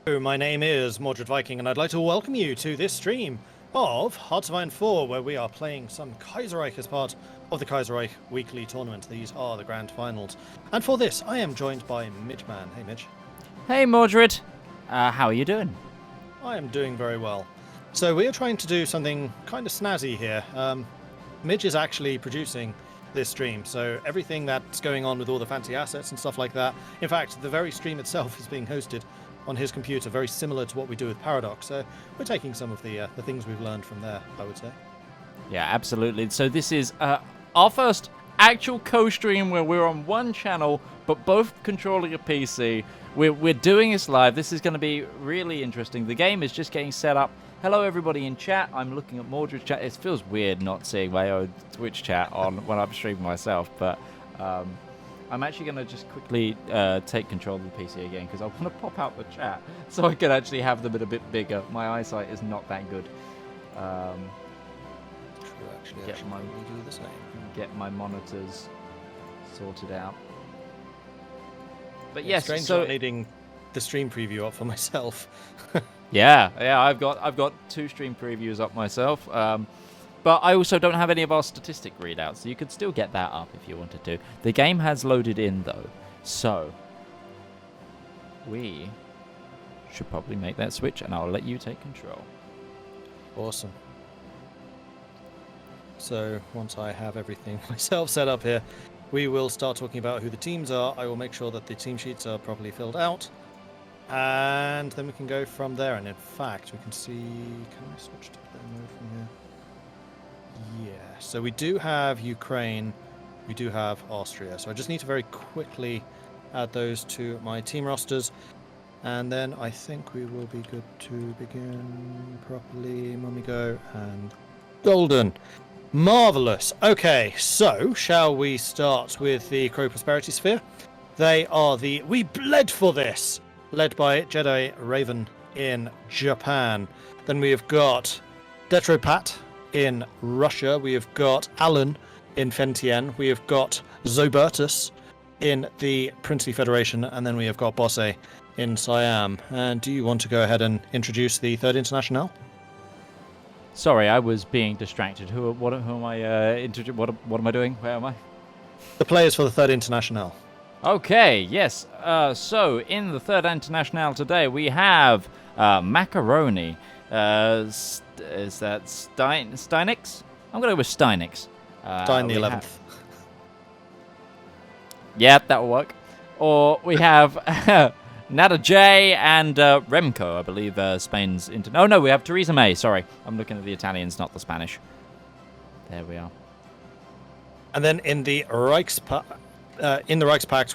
My name is Mordred Viking, and I'd like to welcome you to this stream of Hearts of Iron 4, where we are playing some Kaiserreich as part of the Kaiserreich Weekly tournament. These are the grand finals. And for this, I am joined by Midgeman. Hey, Midge. Hey, Mordred. How are you doing? I am doing very well. So we are trying to do something kind of snazzy here. Midge is actually producing this stream, so everything that's going on with all the fancy assets and stuff like that. In fact, the very stream itself is being hosted on his computer, very similar to what we do with Paradox. So we're taking some of the things we've learned from there, I would say. Yeah, absolutely. So this is our first actual co-stream where we're on one channel, but both controlling a PC. We're doing this live. This is going to be really interesting. The game is just getting set up. Hello, everybody in chat. I'm looking at Mordred's chat. It feels weird not seeing my own Twitch chat on when I'm streaming myself, but I'm actually going to just quickly take control of the PC again because I want to pop out the chat so I can actually have them a bit bigger. My eyesight is not that good. Get my monitors sorted out. But yes, strange so not needing the stream preview up for myself. yeah, I've got two stream previews up myself. But I also don't have any of our statistic readouts, so you could still get that up if you wanted to. The game has loaded in, though, so we should probably make that switch, and I'll let you take control. Awesome. So once I have everything myself set up here, we will start talking about who the teams are. I will make sure that the team sheets are properly filled out, and then we can go from there. And in fact, we can see... Can I switch to play mode from here? Yeah, so we do have Ukraine, we do have Austria, so I just need to very quickly add those to my team rosters, and then I think we will be good to begin properly. Mummy go, and golden. Marvellous. Okay, so shall we start with the Crow Prosperity Sphere? They are the We Bled for This, led by Jedi Raven in Japan. Then we have got Detropat in Russia. We have got Alan in Fentien. We have got Zobertus in the Princely Federation, and then we have got Bosse in Siam. And do you want to go ahead and introduce the Third International? Sorry, I was being distracted. Who am I? What am I doing? Where am I? The players for the Third International. Okay, yes. So in the Third International today, we have Macaroni. Is that Steinix? I'm going to go with Steinix. Stein the 11th. Yeah, that'll work. Or we have Nada J and Remco, I believe Spain's... Oh, no, we have Theresa May. Sorry, I'm looking at the Italians, not the Spanish. There we are. And then in the Reichspakt,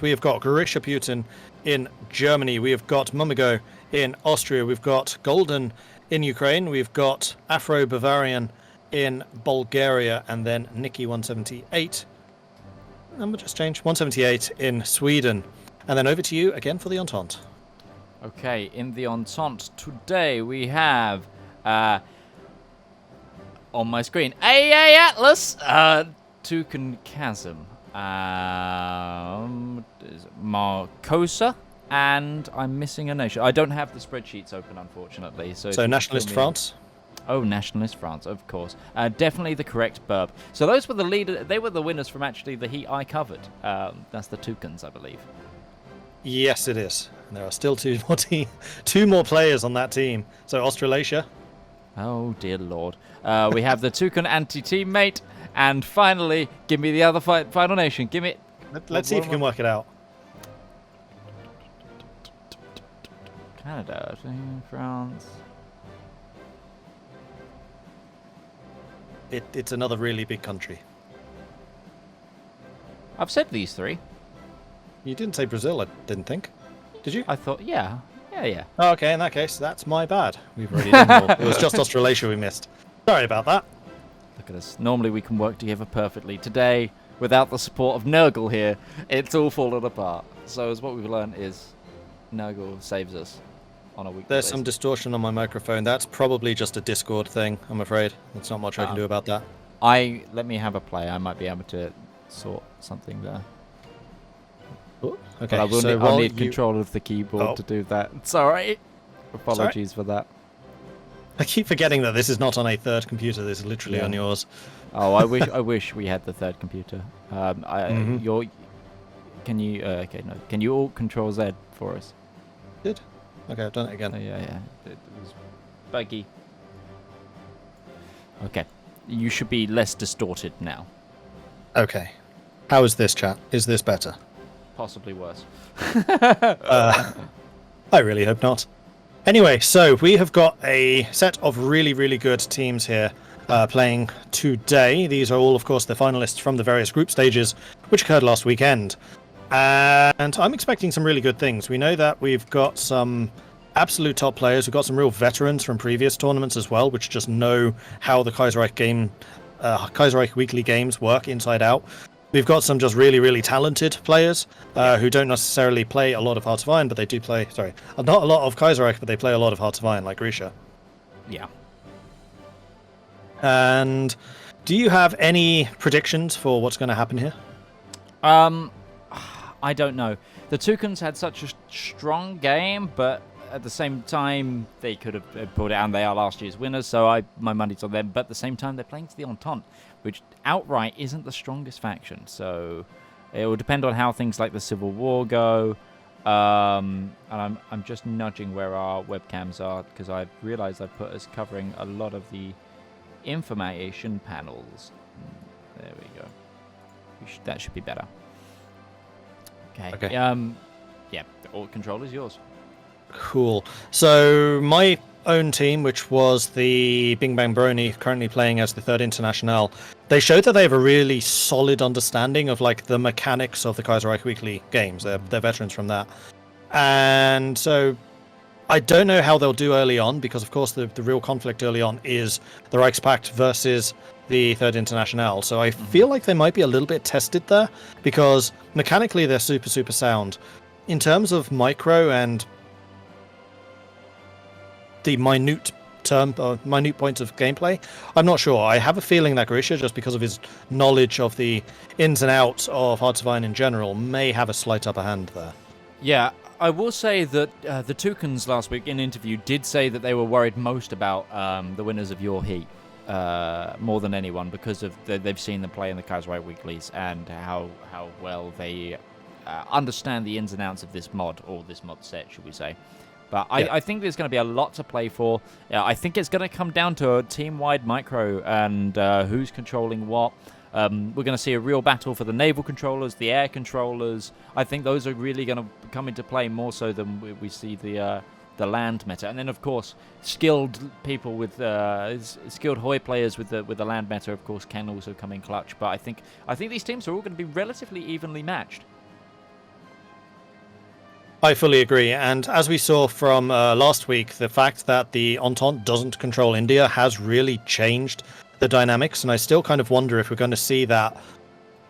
we have got Grisha Putin in Germany. We have got Mumigo in Austria. We've got Golden in Ukraine. We've got Afro-Bavarian in Bulgaria. And then Nikki 178. Number just changed. 178 in Sweden. And then over to you again for the Entente. Okay, in the Entente today we have on my screen AA Atlas, Tucan Chasm, Marcosa, and I'm missing a nation. I don't have the spreadsheets open, unfortunately. So Nationalist France. Oh, Nationalist France, of course. Definitely the correct burp. So those were the leader. They were the winners from actually the heat I covered. That's the Tucans, I believe. Yes, it is. And there are still two more players on that team. So Australasia. Oh dear lord. We have the Tucan anti-teammate, and finally, give me the other final nation. Give me. Let's see if you can work it out. Canada, France. It's another really big country. I've said these three. You didn't say Brazil, I didn't think. Did you? I thought, yeah. Oh, okay, in that case, that's my bad. We've already done more. It was just Australasia we missed. Sorry about that. Look at us. Normally we can work together perfectly. Today, without the support of Nurgle here, it's all fallen apart. So as what we've learned is Nurgle saves us on a weekly There's basis. some distortion on my microphone. That's probably just a Discord thing, I'm afraid. There's not much I can do about that. Let me have a play. I might be able to sort something there. Ooh, okay, But I will so I'll need control of the keyboard to do that. Sorry. Apologies for that. I keep forgetting that this is not on a third computer. This is literally on yours. Oh, I wish we had the third computer. Can you? Okay, no. Can you all Control Z for us? Did? Okay, I've done it again. Oh, yeah. It was buggy. Okay, you should be less distorted now. Okay. How is this, chat? Is this better? Possibly worse. I really hope not. Anyway, so we have got a set of really, really good teams here playing today. These are all, of course, the finalists from the various group stages, which occurred last weekend. And I'm expecting some really good things. We know that we've got some absolute top players. We've got some real veterans from previous tournaments as well, which just know how the Kaiserreich Weekly games work inside out. We've got some just really, really talented players who don't necessarily play a lot of Hearts of Iron, but they do play... Sorry, not a lot of Kaiserreich, but they play a lot of Hearts of Iron, like Grisha. Yeah. And do you have any predictions for what's going to happen here? I don't know. The Toucans had such a strong game, but at the same time, they could have pulled it out, and they are last year's winners, so my money's on them. But at the same time, they're playing to the Entente, which outright isn't the strongest faction. So it will depend on how things like the Civil War go. And I'm just nudging where our webcams are, because I realized I put us covering a lot of the information panels. There we go. That should be better. Okay. Yeah, all control is yours. Cool. So my own team, which was the Bing Bang Brony, currently playing as the Third International, they showed that they have a really solid understanding of like the mechanics of the Kaiserreich Weekly games. They're veterans from that. And so I don't know how they'll do early on, because of course the real conflict early on is the Reichspakt versus the Third International. So I feel like they might be a little bit tested there, because mechanically they're super, super sound. In terms of micro and the minute points of gameplay, I'm not sure. I have a feeling that Grisha, just because of his knowledge of the ins and outs of Hearts of Iron in general, may have a slight upper hand there. Yeah, I will say that the Toucans last week in an interview did say that they were worried most about the winners of your heat, more than anyone, because of they've seen them play in the Kaiserreich Weeklies and how well they understand the ins and outs of this mod, or this mod set, should we say. But I think there's going to be a lot to play for. I think it's going to come down to a team-wide micro and who's controlling what. We're going to see a real battle for the naval controllers, the air controllers. I think those are really going to come into play more so than we see the land meta. And then, of course, skilled people with skilled Hoi players with the land meta, of course, can also come in clutch. But I think these teams are all going to be relatively evenly matched. I fully agree, and as we saw from last week, the fact that the Entente doesn't control India has really changed the dynamics, and I still kind of wonder if we're going to see that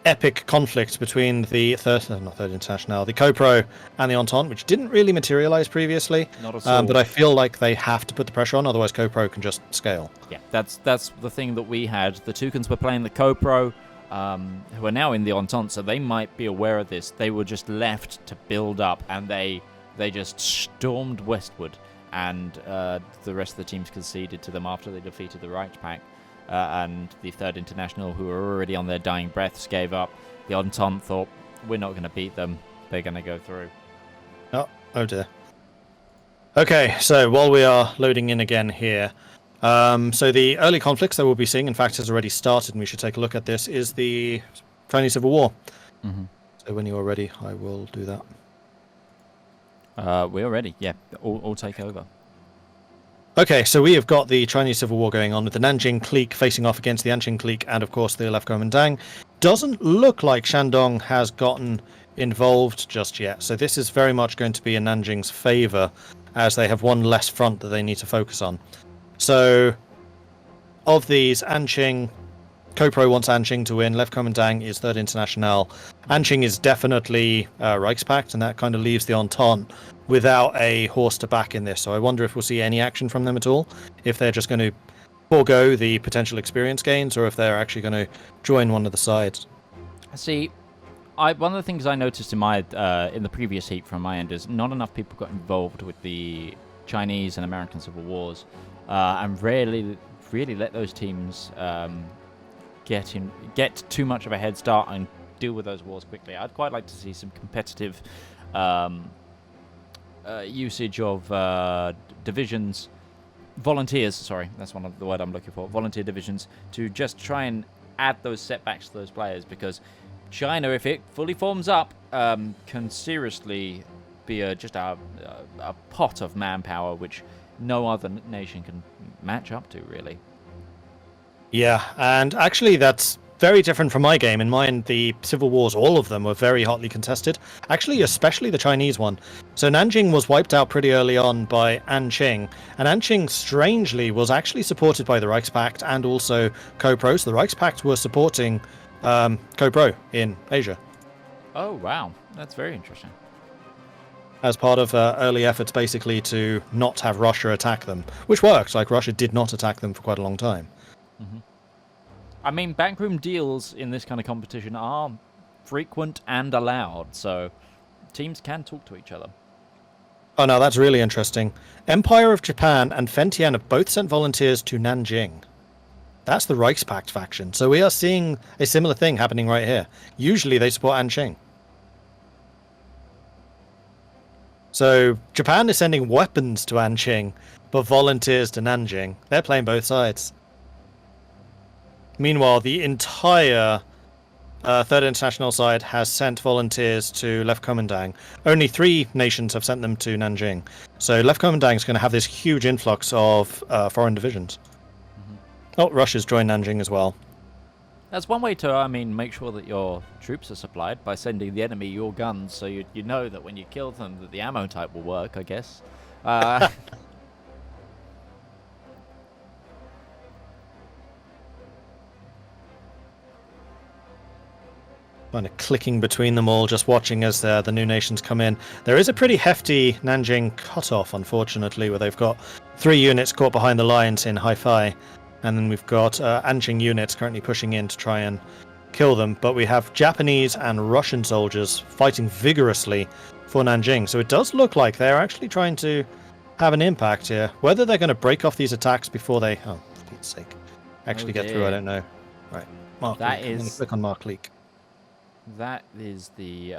epic conflict between the Third International, the Co-Pro, and the Entente, which didn't really materialize previously. Not at all. But I feel like they have to put the pressure on, otherwise Co-Pro can just scale. Yeah, that's the thing that we had. The Toucans were playing the Co-Pro, who are now in the Entente, so they might be aware of this. They were just left to build up, and they just stormed westward, and the rest of the teams conceded to them after they defeated the Reichspakt. And the Third International, who were already on their dying breaths, gave up. The Entente thought, we're not going to beat them. They're going to go through. Oh dear. Okay, so while we are loading in again here, so the early conflicts that we'll be seeing, in fact, has already started, and we should take a look at this, is the Chinese Civil War. Mm-hmm. So when you're ready, I will do that. We're ready. Yeah, all take over. Okay, so we have got the Chinese Civil War going on with the Nanjing clique facing off against the Anqing clique and, of course, the Left Kuomintang. Doesn't look like Shandong has gotten involved just yet, so this is very much going to be in Nanjing's favour, as they have one less front that they need to focus on. So, of these, Anqing, Co-Pro wants Anqing to win, Left Kuomintang is Third International. Anqing is definitely Reichspakt, and that kind of leaves the Entente without a horse to back in this. So I wonder if we'll see any action from them at all, if they're just going to forego the potential experience gains, or if they're actually going to join one of the sides. See, one of the things I noticed in the previous heat from my end is not enough people got involved with the Chinese and American civil wars, and really let those teams get too much of a head start and deal with those wars quickly. I'd quite like to see some competitive usage of divisions, volunteers. Sorry, that's one of the word I'm looking for. Volunteer divisions to just try and add those setbacks to those players, because China, if it fully forms up, can seriously be just a pot of manpower which no other nation can match up to, really. Yeah, and actually that's very different from my game. In mine, the civil wars, all of them were very hotly contested. Actually, especially the Chinese one. So Nanjing was wiped out pretty early on by Anqing, and Anqing, strangely, was actually supported by the Reichspakt and also Co-Pro. So the Reichspakt were supporting Co-Pro in Asia. Oh, wow. That's very interesting. As part of early efforts, basically, to not have Russia attack them, which worked. Like, Russia did not attack them for quite a long time. Mm-hmm. I mean, backroom deals in this kind of competition are frequent and allowed, so teams can talk to each other. Oh, no, that's really interesting. Empire of Japan and Fentian have both sent volunteers to Nanjing. That's the Reichspakt faction. So we are seeing a similar thing happening right here. Usually they support Anqing. So Japan is sending weapons to Anqing, but volunteers to Nanjing. They're playing both sides. Meanwhile, the entire Third International side has sent volunteers to Left Komendang. Only 3 nations have sent them to Nanjing. So Left Komendang is going to have this huge influx of foreign divisions. Mm-hmm. Oh, Russia's joined Nanjing as well. That's one way to, make sure that your troops are supplied by sending the enemy your guns, so you know that when you kill them, that the ammo type will work, I guess. Kind of clicking between them all, just watching as the new nations come in. There is a pretty hefty Nanjing cutoff, unfortunately, where they've got 3 units caught behind the lines in Hi-Fi, and then we've got Anqing units currently pushing in to try and kill them. But we have Japanese and Russian soldiers fighting vigorously for Nanjing, so it does look like they're actually trying to have an impact here. Whether they're going to break off these attacks before they, for Pete's sake, actually get through, I don't know. Right, Mark Leak. I'm going to click on Mark Leak. That is the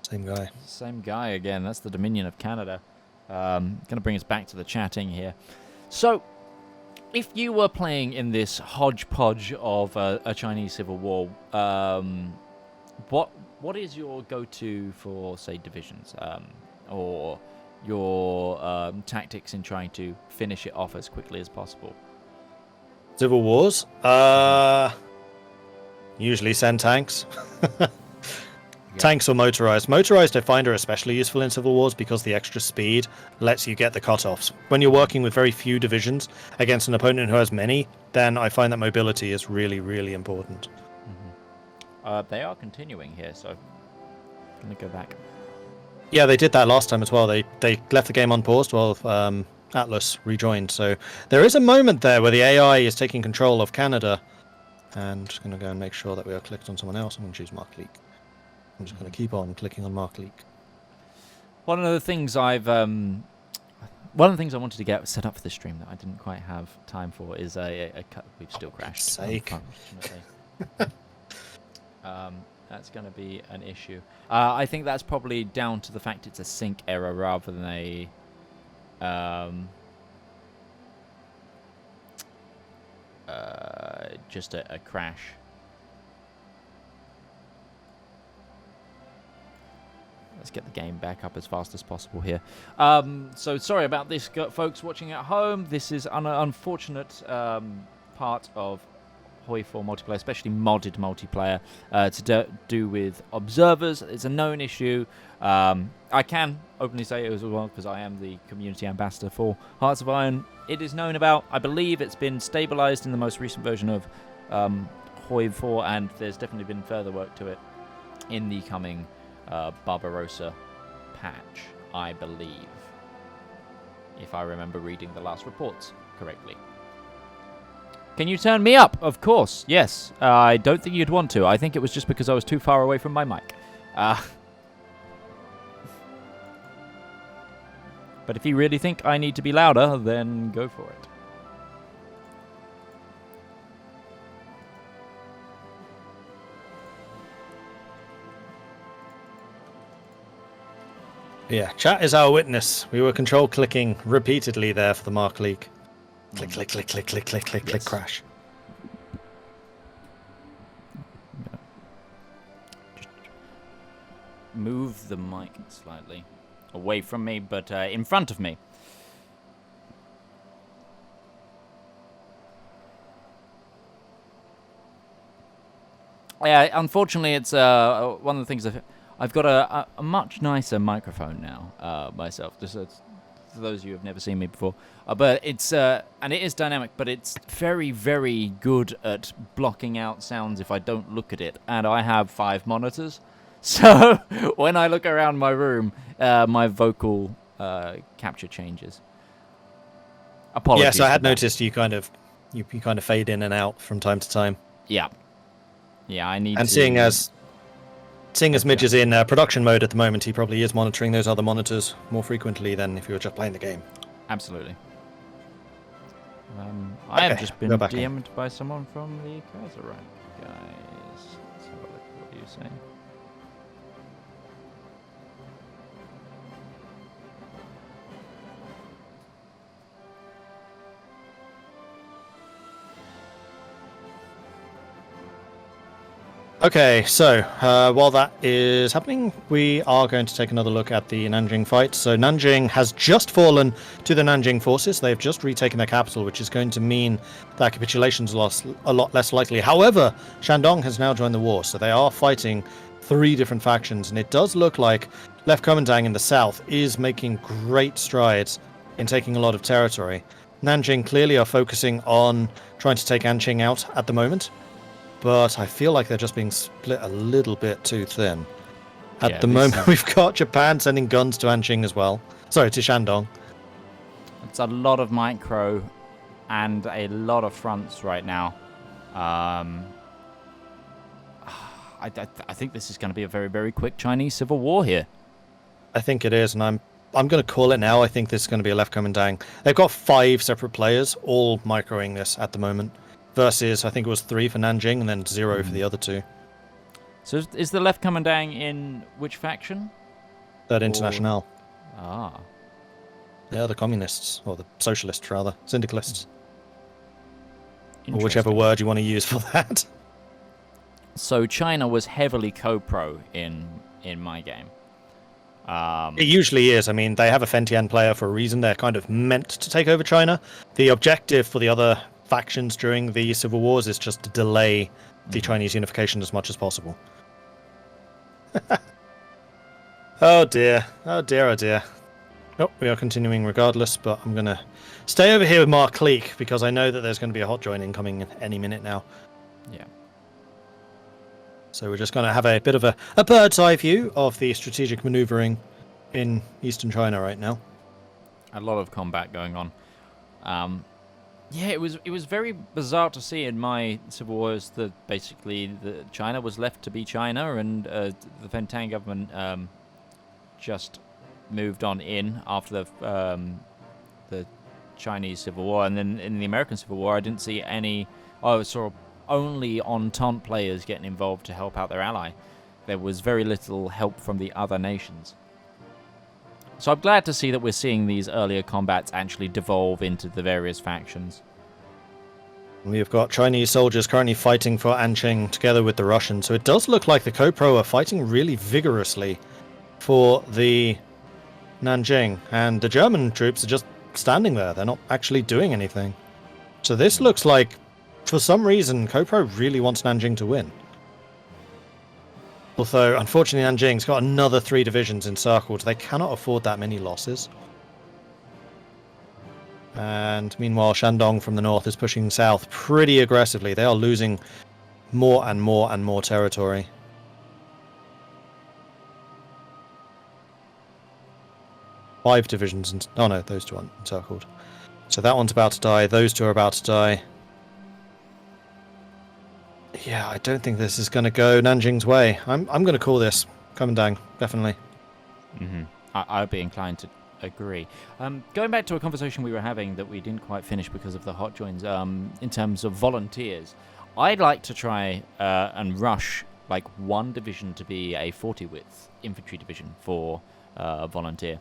same guy again. That's the Dominion of Canada. Going to bring us back to the chatting here. So, if you were playing in this hodgepodge of a Chinese civil war, what is your go-to for, say, divisions, or your tactics in trying to finish it off as quickly as possible? Civil wars? Usually send tanks. Yeah. Tanks or motorized. Motorized I find are especially useful in civil wars because the extra speed lets you get the cutoffs. When you're working with very few divisions against an opponent who has many, then I find that mobility is really, really important. Mm-hmm. They are continuing here, so I'm going to go back. Yeah, they did that last time as well. They left the game unpaused while Atlas rejoined. So there is a moment there where the AI is taking control of Canada. And just going to go and make sure that we are clicked on someone else. I'm going to choose Mark Leak. I'm just going to keep on clicking on Mark Leak. One of the things I wanted to get set up for this stream that I didn't quite have time for is a cut. We've still crashed. Sake. That's going to be an issue. I think that's probably down to the fact it's a sync error rather than a just a crash. Let's get the game back up as fast as possible here. So sorry about this, folks watching at home. This is an unfortunate part of Hoi 4 multiplayer, especially modded multiplayer, to do with observers. It's a known issue. I can openly say it as well because I am the community ambassador for Hearts of Iron. It is known about. I believe it's been stabilized in the most recent version of Hoi 4, and there's definitely been further work to it in the coming Barbarossa patch, I believe, if I remember reading the last reports correctly. Can you turn me up? Of course, yes. I don't think you'd want to. I think it was just because I was too far away from my mic. But if you really think I need to be louder, then go for it. Yeah, chat is our witness. We were control clicking repeatedly there for the mark leak. Click, click, click, click, click, click, click, click, crash. Just move the mic slightly away from me, but in front of me. Yeah, unfortunately, it's one of the things I've got a much nicer microphone now myself. Just for those of you who have never seen me before, but it's and it is dynamic, but it's very, very good at blocking out sounds if I don't look at it. And I have 5 monitors, so when I look around my room, my vocal capture changes. Apologies. Yes, I had noticed you kind of fade in and out from time to time. Yeah. Yeah, I need. And seeing as Midge is in production mode at the moment, he probably is monitoring those other monitors more frequently than if you were just playing the game. Absolutely. I have just been DM'd by someone from the Kaiserreich, guys. Let's have a look. What are you saying? Okay, so while that is happening, we are going to take another look at the Nanjing fight. So Nanjing has just fallen to the Nanjing forces. They've just retaken their capital, which is going to mean that capitulation's a lot less likely. However, Shandong has now joined the war, so they are fighting 3 different factions, and it does look like Left Kuomintang in the south is making great strides in taking a lot of territory. Nanjing clearly are focusing on trying to take Anqing out at the moment, but I feel like they're just being split a little bit too thin. At the moment, we've got Japan sending guns to Anqing as well. Sorry, to Shandong. It's a lot of micro and a lot of fronts right now. I think this is going to be a very, very quick Chinese civil war here. I think it is, and I'm going to call it now. I think this is going to be a Left Kuomintang. They've got 5 separate players, all microing this at the moment. Versus, I think it was 3 for Nanjing and then 0 for the other 2. So is the Left Kuomintang in which faction? Third International. Ah. Yeah, the communists, or the socialists rather, syndicalists. Or whichever word you want to use for that. So China was heavily co-pro in my game. It usually is. I mean, they have a Fentian player for a reason. They're kind of meant to take over China. The objective for the other factions during the civil wars is just to delay the Chinese unification as much as possible. Oh dear. Oh dear, oh dear. Oh, we are continuing regardless, but I'm going to stay over here with Mark Cleek because I know that there's going to be a hot join incoming any minute now. Yeah. So we're just going to have a bit of a bird's eye view of the strategic maneuvering in eastern China right now. A lot of combat going on. Yeah, it was very bizarre to see in my civil wars that basically China was left to be China, and the Fentang government just moved on in after the Chinese Civil War, and then in the American Civil War, I didn't see any. I saw only Entente players getting involved to help out their ally. There was very little help from the other nations. So I'm glad to see that we're seeing these earlier combats actually devolve into the various factions. We've got Chinese soldiers currently fighting for Anqing together with the Russians, so it does look like the Co-Pro are fighting really vigorously for the Nanjing, and the German troops are just standing there. They're not actually doing anything. So this looks like, for some reason, Co-Pro really wants Nanjing to win. Although, unfortunately, Nanjing's got another 3 divisions encircled. They cannot afford that many losses. And meanwhile, Shandong from the north is pushing south pretty aggressively. They are losing more and more and more territory. Five divisions. Oh no, those 2 aren't encircled. So that one's about to die. Those 2 are about to die. Yeah, I don't think this is going to go Nanjing's way. I'm going to call this Kuomintang, definitely. I'd be inclined agree. Going back to a conversation we were having that we didn't quite finish because of the hot joins, in terms of volunteers, I'd like to try and rush like one division to be a 40 width infantry division for volunteer.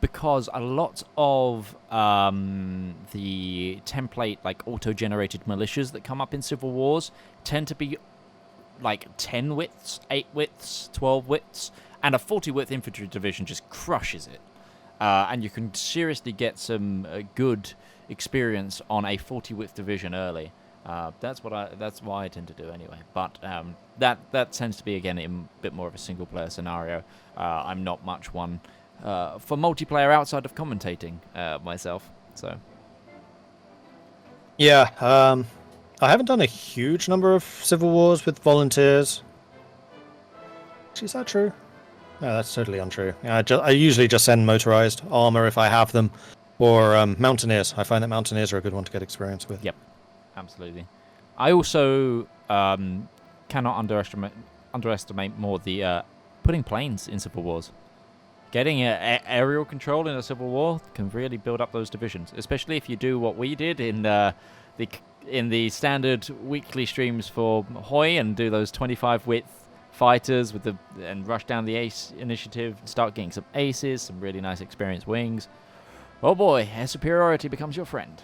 Because a lot of the template like auto-generated militias that come up in civil wars tend to be like 10 widths, 8 widths, 12 widths, and a 40 width infantry division just crushes it. And you can seriously get some good experience on a 40 width division early. That's why I tend to do anyway. But that tends to be again a bit more of a single player scenario. I'm not much one for multiplayer outside of commentating myself. So Yeah, I haven't done a huge number of civil wars with volunteers. Is that true? No, that's totally untrue. I usually just send motorized armor if I have them, or mountaineers. I find that mountaineers are a good one to get experience with. Yep, absolutely. I also cannot underestimate more the putting planes in civil wars. Getting aerial control in a civil war can really build up those divisions, especially if you do what we did in the standard weekly streams for Hoi and do those 25 width fighters and rush down the ace initiative, start getting some aces, some really nice experienced wings. Oh boy, air superiority becomes your friend.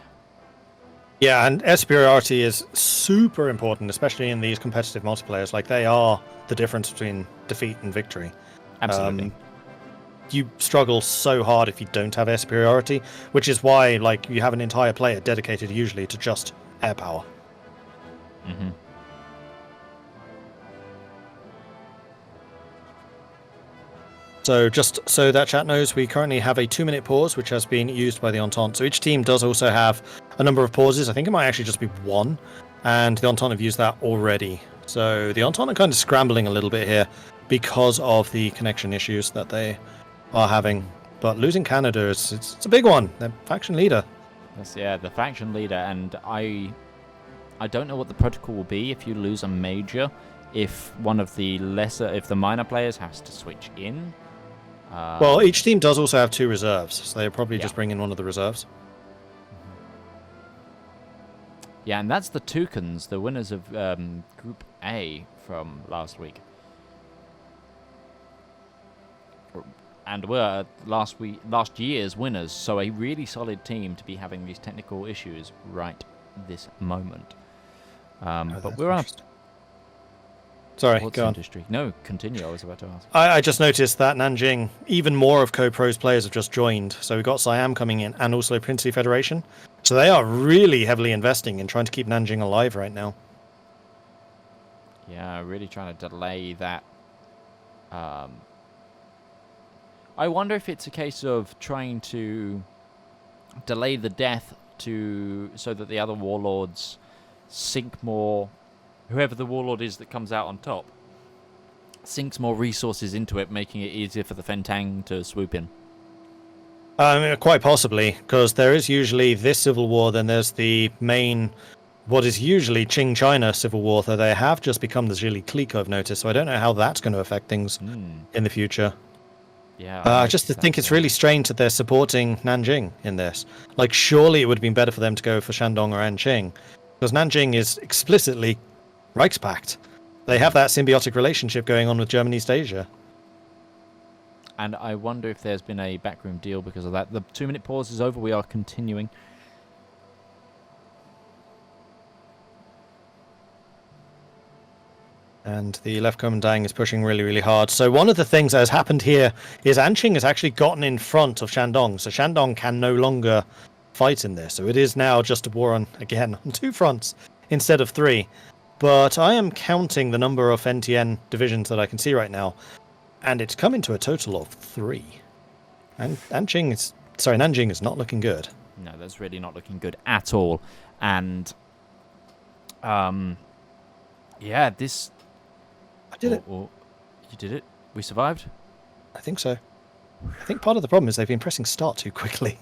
Yeah, and air superiority is super important, especially in these competitive multiplayers. Like, they are the difference between defeat and victory. Absolutely. You struggle so hard if you don't have air superiority, which is why, like, you have an entire player dedicated usually to just air power. Mm-hmm. So just so that chat knows, we currently have a 2-minute pause, which has been used by the Entente. So each team does also have a number of pauses. I think it might actually just be one, and the Entente have used that already. So the Entente are kind of scrambling a little bit here because of the connection issues that they are having. But losing Canada, it's a big one. They're faction leader. Yes, yeah, the faction leader, and I don't know what the protocol will be if you lose a major, if the minor players has to switch in. Well, each team does also have 2 reserves, so they'll probably just bring in one of the reserves. Yeah, and that's the Toucans, the winners of Group A from last week. And were last year's winners, so a really solid team to be having these technical issues right this moment. But we're on. Sorry, What's go on. industry? No, continue. I was about to ask. I just noticed that Nanjing, even more of Co-Pro's players have just joined. So we've got Siam coming in and also Princely Federation. So they are really heavily investing in trying to keep Nanjing alive right now. Yeah, really trying to delay that. I wonder if it's a case of trying to delay the death so that the other warlords sink more. Whoever the warlord is that comes out on top sinks more resources into it, making it easier for the Fentang to swoop in. Quite possibly, because there is usually this civil war, then there's the main, what is usually Qing China civil war, though they have just become the Zhili clique, I've noticed, so I don't know how that's going to affect things in the future. Yeah, I just think it's really strange that they're supporting Nanjing in this. Like, surely it would have been better for them to go for Shandong or Anqing, because Nanjing is explicitly Reichspakt. They have that symbiotic relationship going on with German East Asia. And I wonder if there's been a backroom deal because of that. The 2-minute pause is over. We are continuing. And the left Kuomintang is pushing really, really hard. So one of the things that has happened here is Anqing has actually gotten in front of Shandong. So Shandong can no longer fight in this. So it is now just a war on 2 fronts instead of 3. But I am counting the number of NTN divisions that I can see right now, and it's coming to a total of 3. And Nanjing is not looking good. No, that's really not looking good at all. And yeah, this. I did it. You did it. We survived. I think so. I think part of the problem is they've been pressing start too quickly.